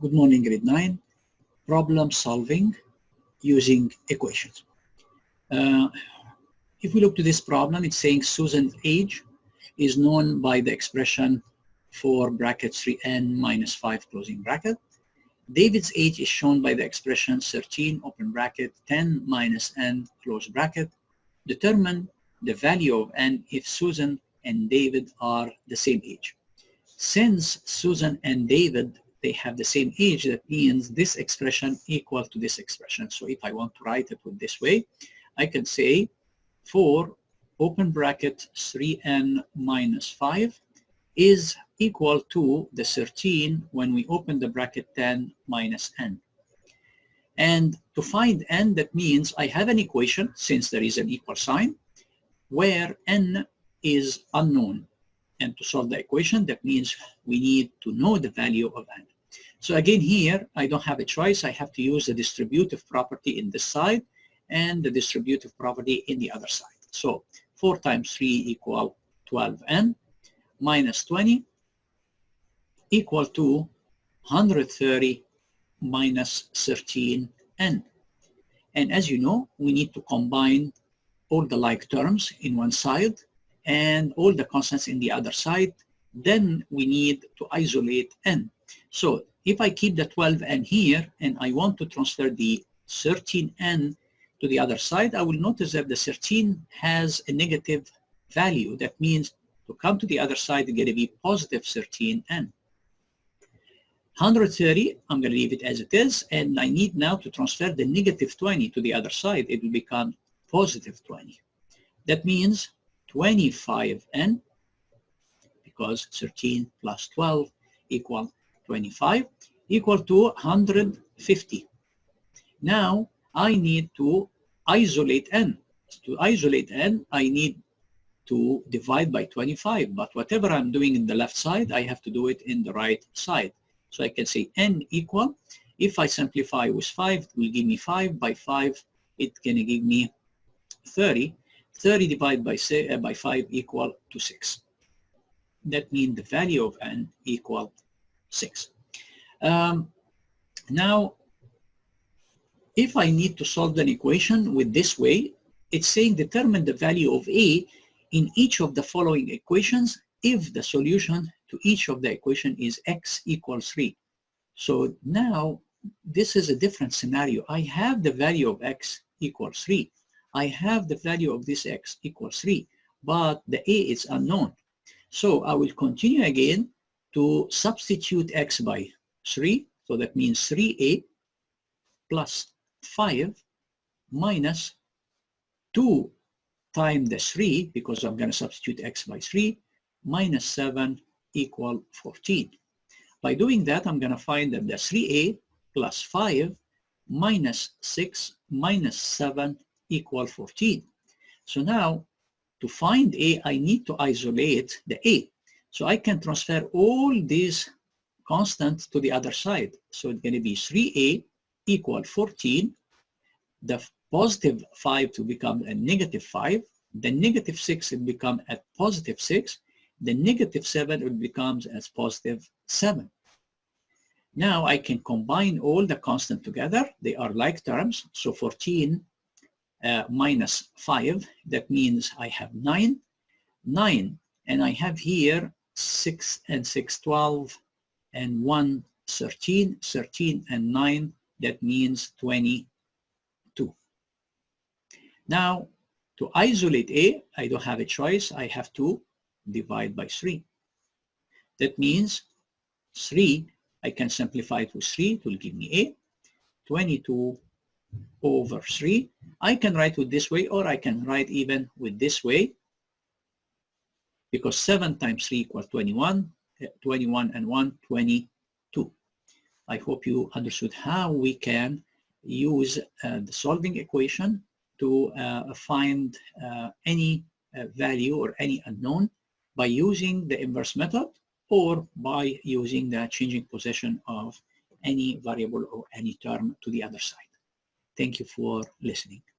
Good morning, grade 9. Problem solving using equations. If we look to this problem, it's saying Susan's age is known by the expression 4 bracket 3n minus 5 closing bracket. David's age is shown by the expression 13 open bracket 10 minus n close bracket. Determine the value of n if Susan and David are the same age. Since Susan and David, they have the same age, that means this expression equal to this expression. So if I want to write it with this way, I can say 4 open bracket 3n minus 5 is equal to the 13 when we open the bracket 10 minus n. And to find n, that means I have an equation, since there is an equal sign, where n is unknown. And to solve the equation, that means we need to know the value of n. So again here, I don't have a choice. I have to use the distributive property in this side and the distributive property in the other side. So 4 times 3 equal 12n minus 20 equal to 130 minus 13n. And as you know, we need to combine all the like terms in one side and all the constants in the other side. Then we need to isolate n. So if I keep the 12n here and I want to transfer the 13n to the other side, I will notice that the 13 has a negative value. That means to come to the other side, it's going to be positive 13n. 130, I'm going to leave it as it is, and I need now to transfer the negative 20 to the other side. It will become positive 20. That means 25n, because 13 plus 12 equal 25, equal to 150. Now I need to isolate n. To isolate n, I need to divide by 25, but whatever I'm doing in the left side, I have to do it in the right side. So I can say n equal, if I simplify with 5, it will give me 5. By 5, it's going to give me 30. 30 divided by 5 equal to 6. That means the value of n equal 6. Now, if I need to solve an equation with this way, it's saying determine the value of a in each of the following equations if the solution to each of the equation is x equals 3. So now this is a different scenario. I have the value of x equals 3. I have the value of this x equals 3, but the a is unknown. So I will continue again to substitute x by 3. So that means 3a plus 5 minus 2 times the 3, because I'm going to substitute x by 3, minus 7 equal 14. By doing that, I'm going to find that the 3a plus 5 minus 6 minus 7 equal 14. So now, to find a, I need to isolate the a. So I can transfer all these constants to the other side. So it's going to be 3a equal 14. The positive 5 to become a negative 5. The negative 6 will become a positive 6. The negative 7 will become as positive 7. Now I can combine all the constants together. They are like terms. So 14 minus 5, that means I have 9. 9, and I have here 6 and 6, 12, and 1, 13. 13 and 9, that means 22. Now, to isolate a, I don't have a choice. I have to divide by 3. That means 3, I can simplify it with 3. It will give me a. 22 over 3. I can write it this way, or I can write even with this way, because 7 times 3 equals 21. 21 and 1, 22. I hope you understood how we can use the solving equation to find any value or any unknown by using the inverse method or by using the changing position of any variable or any term to the other side. Thank you for listening.